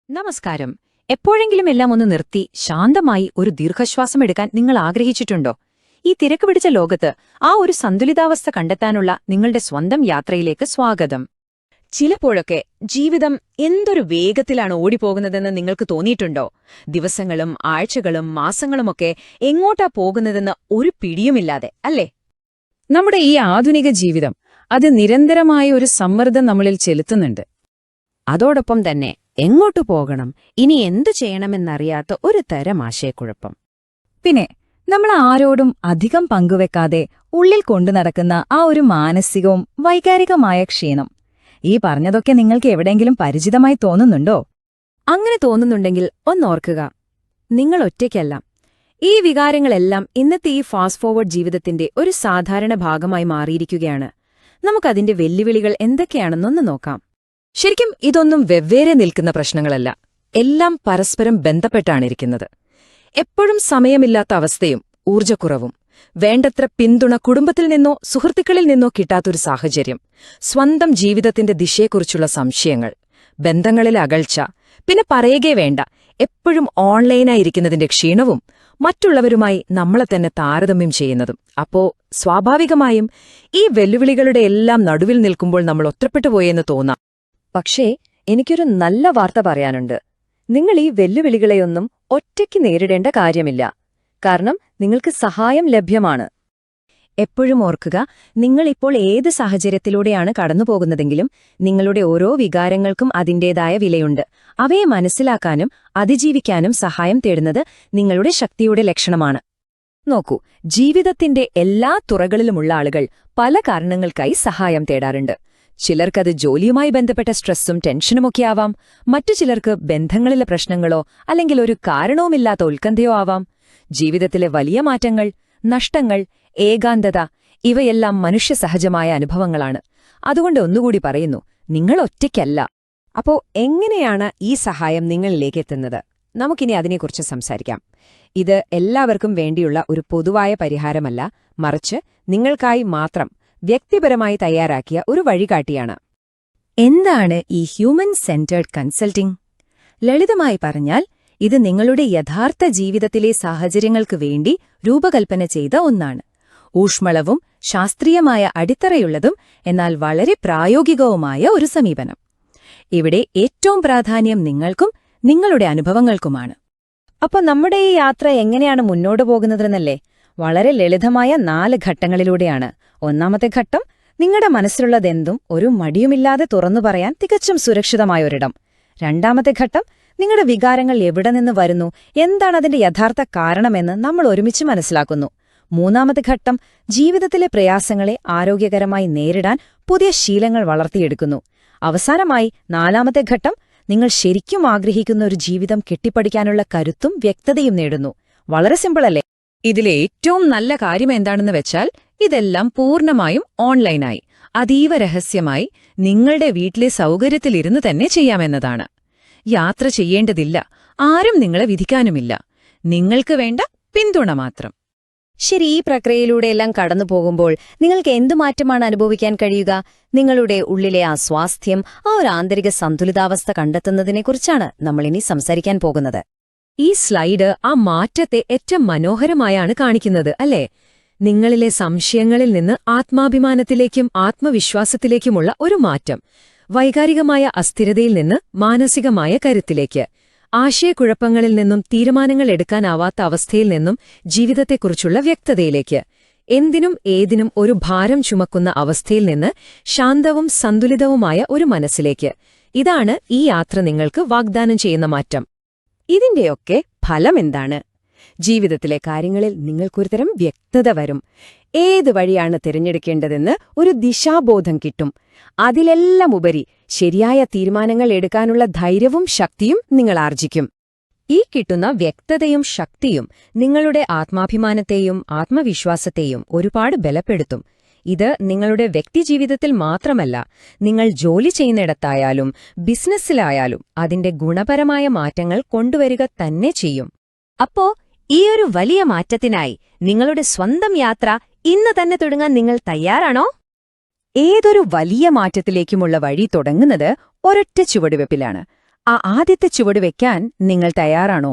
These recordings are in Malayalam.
നമസ്കാരം. എപ്പോഴെങ്കിലും എല്ലാം ഒന്ന് നിർത്തി ശാന്തമായി ഒരു ദീർഘശ്വാസം എടുക്കാൻ നിങ്ങൾ ആഗ്രഹിച്ചിട്ടുണ്ടോ? ഈ തിരക്ക് പിടിച്ച ലോകത്ത് ആ ഒരു സന്തുലിതാവസ്ഥ കണ്ടെത്താനുള്ള നിങ്ങളുടെ സ്വന്തം യാത്രയിലേക്ക് സ്വാഗതം. ചിലപ്പോഴൊക്കെ ജീവിതം എന്തൊരു വേഗത്തിലാണ് ഓടിപ്പോകുന്നതെന്ന് നിങ്ങൾക്ക് തോന്നിയിട്ടുണ്ടോ? ദിവസങ്ങളും ആഴ്ചകളും മാസങ്ങളുമൊക്കെ എങ്ങോട്ടാ പോകുന്നതെന്ന് ഒരു പിടിയുമില്ലാതെ, അല്ലേ? നമ്മുടെ ഈ ആധുനിക ജീവിതം അത് നിരന്തരമായ ഒരു സമ്മർദ്ദം നമ്മളിൽ ചെലുത്തുന്നുണ്ട്. അതോടൊപ്പം തന്നെ എങ്ങോട്ടു പോകണം, ഇനി എന്തു ചെയ്യണമെന്നറിയാത്ത ഒരു തരം ആശയക്കുഴപ്പം. പിന്നെ നമ്മൾ ആരോടും അധികം പങ്കുവെക്കാതെ ഉള്ളിൽ കൊണ്ടു നടക്കുന്ന ആ ഒരു മാനസികവും വൈകാരികമായ ക്ഷീണം, ഈ പറഞ്ഞതൊക്കെ നിങ്ങൾക്ക് എവിടെയെങ്കിലും പരിചിതമായി തോന്നുന്നുണ്ടോ? അങ്ങനെ തോന്നുന്നുണ്ടെങ്കിൽ ഒന്നോർക്കുക, നിങ്ങൾ ഒറ്റയ്ക്കല്ല. ഈ വികാരങ്ങളെല്ലാം ഇന്നത്തെ ഈ ഫാസ്റ്റ് ഫോർവേഡ് ജീവിതത്തിന്റെ ഒരു സാധാരണ ഭാഗമായി മാറിയിരിക്കുകയാണ്. നമുക്കതിന്റെ വെല്ലുവിളികൾ എന്തൊക്കെയാണെന്നൊന്ന് നോക്കാം. ശരിക്കും ഇതൊന്നും വെവ്വേറെ നിൽക്കുന്ന പ്രശ്നങ്ങളല്ല, എല്ലാം പരസ്പരം ബന്ധപ്പെട്ടാണിരിക്കുന്നത്. എപ്പോഴും സമയമില്ലാത്ത അവസ്ഥയും ഊർജ്ജക്കുറവും, വേണ്ടത്ര പിന്തുണ കുടുംബത്തിൽ നിന്നോ സുഹൃത്തുക്കളിൽ നിന്നോ കിട്ടാത്തൊരു സാഹചര്യം, സ്വന്തം ജീവിതത്തിന്റെ ദിശയെക്കുറിച്ചുള്ള സംശയങ്ങൾ, ബന്ധങ്ങളിലെ അകൽച്ച, പിന്നെ പറയുകേ വേണ്ട എപ്പോഴും ഓൺലൈനായിരിക്കുന്നതിന്റെ ക്ഷീണവും, മറ്റുള്ളവരുമായി നമ്മളെ തന്നെ താരതമ്യം ചെയ്യുന്നതും. അപ്പോ സ്വാഭാവികമായും ഈ വെല്ലുവിളികളുടെ എല്ലാം നടുവിൽ നിൽക്കുമ്പോൾ നമ്മൾ ഒറ്റപ്പെട്ടുപോയെന്ന് തോന്നാം. പക്ഷേ എനിക്കൊരു നല്ല വാർത്ത പറയാനുണ്ട്. നിങ്ങൾ ഈ വെല്ലുവിളികളെയൊന്നും ഒറ്റയ്ക്ക് നേരിടേണ്ട കാര്യമില്ല. കാരണം നിങ്ങൾക്ക് സഹായം ലഭ്യമാണ്. എപ്പോഴും ഓർക്കുക, നിങ്ങളിപ്പോൾ ഏത് സാഹചര്യത്തിലൂടെയാണ് കടന്നുപോകുന്നതെങ്കിലും നിങ്ങളുടെ ഓരോ വികാരങ്ങൾക്കും അതിന്റേതായ വിലയുണ്ട്. അവയെ മനസ്സിലാക്കാനും അതിജീവിക്കാനും സഹായം തേടുന്നത് നിങ്ങളുടെ ശക്തിയുടെ ലക്ഷണമാണ്. നോക്കൂ, ജീവിതത്തിന്റെ എല്ലാ തുറകളിലുമുള്ള ആളുകൾ പല കാരണങ്ങൾക്കായി സഹായം തേടാറുണ്ട്. ചിലർക്കത് ജോലിയുമായി ബന്ധപ്പെട്ട സ്ട്രെസ്സും ടെൻഷനുമൊക്കെ ആവാം. മറ്റു ചിലർക്ക് ബന്ധങ്ങളിലെ പ്രശ്നങ്ങളോ അല്ലെങ്കിൽ ഒരു കാരണവുമില്ലാത്ത ഉത്കണ്ഠയോ ആവാം. ജീവിതത്തിലെ വലിയ മാറ്റങ്ങൾ, നഷ്ടങ്ങൾ, ഏകാന്തത, ഇവയെല്ലാം മനുഷ്യസഹജമായ അനുഭവങ്ങളാണ്. അതുകൊണ്ട് ഒന്നുകൂടി പറയുന്നു, നിങ്ങൾ ഒറ്റയ്ക്കല്ല. അപ്പോ എങ്ങനെയാണ് ഈ സഹായം നിങ്ങളിലേക്ക് എത്തുന്നത്? നമുക്കിനി അതിനെക്കുറിച്ച് സംസാരിക്കാം. ഇത് എല്ലാവർക്കും വേണ്ടിയുള്ള ഒരു പൊതുവായ പരിഹാരമല്ല, മറിച്ച് നിങ്ങൾക്കായി മാത്രം വ്യക്തിപരമായി തയ്യാറാക്കിയ ഒരു വഴികാട്ടിയാണ്. എന്താണ് ഈ ഹ്യൂമൻ സെന്റേർഡ് കൺസൾട്ടിംഗ്? ലളിതമായി പറഞ്ഞാൽ, ഇത് നിങ്ങളുടെ യഥാർത്ഥ ജീവിതത്തിലെ സാഹചര്യങ്ങൾക്ക് വേണ്ടി രൂപകൽപ്പന ചെയ്ത ഒന്നാണ്. ഊഷ്മളവും ശാസ്ത്രീയമായ അടിത്തറയുള്ളതും എന്നാൽ വളരെ പ്രായോഗികവുമായ ഒരു സമീപനം. ഇവിടെ ഏറ്റവും പ്രാധാന്യം നിങ്ങൾക്കും നിങ്ങളുടെ അനുഭവങ്ങൾക്കുമാണ്. അപ്പോൾ നമ്മുടെ ഈ യാത്ര എങ്ങനെയാണ് മുന്നോട്ടു പോകുന്നതെന്നല്ലേ? വളരെ ലളിതമായ 4 ഘട്ടങ്ങളിലൂടെയാണ്. ഒന്നാമത്തെ ഘട്ടം, നിങ്ങളുടെ മനസ്സിലുള്ളതെന്തും ഒരു മടിയുമില്ലാതെ തുറന്നു പറയാൻ തികച്ചും സുരക്ഷിതമായൊരിടം. രണ്ടാമത്തെ ഘട്ടം, നിങ്ങളുടെ വികാരങ്ങൾ എവിടെ നിന്ന് വരുന്നു, എന്താണതിന്റെ യഥാർത്ഥ കാരണമെന്ന് നമ്മൾ ഒരുമിച്ച് മനസ്സിലാക്കുന്നു. മൂന്നാമത്തെ ഘട്ടം, ജീവിതത്തിലെ പ്രയാസങ്ങളെ ആരോഗ്യകരമായി നേരിടാൻ പുതിയ ശീലങ്ങൾ വളർത്തിയെടുക്കുന്നു. അവസാനമായി 4ാമത്തെ ഘട്ടം, നിങ്ങൾ ശരിക്കും ആഗ്രഹിക്കുന്ന ഒരു ജീവിതം കെട്ടിപ്പടിക്കാനുള്ള കരുത്തും വ്യക്തതയും നേടുന്നു. വളരെ സിമ്പിളല്ലേ? ഇതിലെ ഏറ്റവും നല്ല കാര്യം എന്താണെന്ന് വെച്ചാൽ, ഇതെല്ലാം പൂർണ്ണമായും ഓൺലൈനായി, അതീവ രഹസ്യമായി, നിങ്ങളുടെ വീട്ടിലെ സൗകര്യത്തിലിരുന്ന് തന്നെ ചെയ്യാമെന്നതാണ്. യാത്ര ചെയ്യേണ്ടതില്ല, ആരും നിങ്ങളെ വിധിക്കാനുമില്ല. നിങ്ങൾക്ക് വേണ്ട പിന്തുണ മാത്രം. ശരി, ഈ പ്രക്രിയയിലൂടെയെല്ലാം കടന്നു പോകുമ്പോൾ നിങ്ങൾക്ക് എന്തു മാറ്റമാണ് അനുഭവിക്കാൻ കഴിയുക? നിങ്ങളുടെ ഉള്ളിലെ ആ സ്വാസ്ഥ്യം, ആ ഒരു ആന്തരിക സന്തുലിതാവസ്ഥ കണ്ടെത്തുന്നതിനെക്കുറിച്ചാണ് നമ്മളിനി സംസാരിക്കാൻ പോകുന്നത്. ഈ സ്ലൈഡ് ആ മാറ്റത്തെ ഏറ്റവും മനോഹരമായാണ് കാണിക്കുന്നത്, അല്ലേ? നിങ്ങളിലെ സംശയങ്ങളിൽ നിന്ന് ആത്മാഭിമാനത്തിലേക്കും ആത്മവിശ്വാസത്തിലേക്കുമുള്ള ഒരു മാറ്റം, വൈകാരികമായ അസ്ഥിരതയിൽ നിന്ന് മാനസികമായ കരുത്തിലേക്ക്, ആശയക്കുഴപ്പങ്ങളിൽ നിന്നും തീരുമാനങ്ങൾ എടുക്കാനാവാത്ത അവസ്ഥയിൽ നിന്നും ജീവിതത്തെക്കുറിച്ചുള്ള വ്യക്തതയിലേക്ക്, എന്തിനും ഏതിനും ഒരു ഭാരം ചുമക്കുന്ന അവസ്ഥയിൽ നിന്ന് ശാന്തവും സന്തുലിതവുമായ ഒരു മനസ്സിലേക്ക്. ഇതാണ് ഈ യാത്ര നിങ്ങൾക്ക് വാഗ്ദാനം ചെയ്യുന്ന മാറ്റം. ഇതിന്റെയൊക്കെ ഫലമെന്താണ്? ജീവിതത്തിലെ കാര്യങ്ങളിൽ നിങ്ങൾക്കൊരുതരം വ്യക്തത വരും. ഏത് വഴിയാണ് തിരഞ്ഞെടുക്കേണ്ടതെന്ന് ഒരു ദിശാബോധം കിട്ടും. അതിലെല്ലാം ഉപരി ശരിയായ തീരുമാനങ്ങൾ എടുക്കാനുള്ള ധൈര്യവും ശക്തിയും നിങ്ങൾ ആർജിക്കും. ഈ കിട്ടുന്ന വ്യക്തതയും ശക്തിയും നിങ്ങളുടെ ആത്മാഭിമാനത്തെയും ആത്മവിശ്വാസത്തെയും ഒരുപാട് ബലപ്പെടുത്തും. ഇത് നിങ്ങളുടെ വ്യക്തിജീവിതത്തിൽ മാത്രമല്ല, നിങ്ങൾ ജോലി ചെയ്യുന്നിടത്തായാലും ബിസിനസ്സിലായാലും അതിന്റെ ഗുണപരമായ മാറ്റങ്ങൾ കൊണ്ടുവരിക തന്നെ ചെയ്യും. അപ്പോ ഈ ഒരു വലിയ മാറ്റത്തിനായി നിങ്ങളുടെ സ്വന്തം യാത്ര ഇന്ന് തന്നെ തുടങ്ങാൻ നിങ്ങൾ തയ്യാറാണോ? ഏതൊരു വലിയ മാറ്റത്തിലേക്കുമുള്ള വഴി തുടങ്ങുന്നത് ഒരൊറ്റ ചുവടുവെപ്പിലാണ്. ആ ആദ്യത്തെ ചുവട് വെക്കാൻ നിങ്ങൾ തയ്യാറാണോ?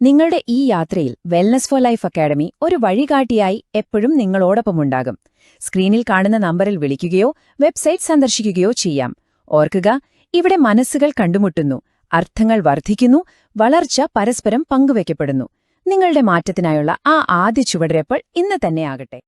നിങ്ങളുടെ ഈ യാത്രയിൽ വെൽനസ് ഫോർ ലൈഫ് അക്കാഡമി ഒരു വഴികാട്ടിയായി എപ്പോഴും നിങ്ങളോടൊപ്പമുണ്ടാകും. സ്ക്രീനിൽ കാണുന്ന നമ്പറിൽ വിളിക്കുകയോ വെബ്സൈറ്റ് സന്ദർശിക്കുകയോ ചെയ്യാം. ഓർക്കുക, ഇവിടെ മനസ്സുകൾ കണ്ടുമുട്ടുന്നു, അർത്ഥങ്ങൾ വർദ്ധിക്കുന്നു, വളർച്ച പരസ്പരം പങ്കുവയ്ക്കപ്പെടുന്നു. നിങ്ങളുടെ മാറ്റത്തിനായുള്ള ആ ആദ്യ ചുവടുവെപ്പ് ഇന്ന് തന്നെ ആകട്ടെ.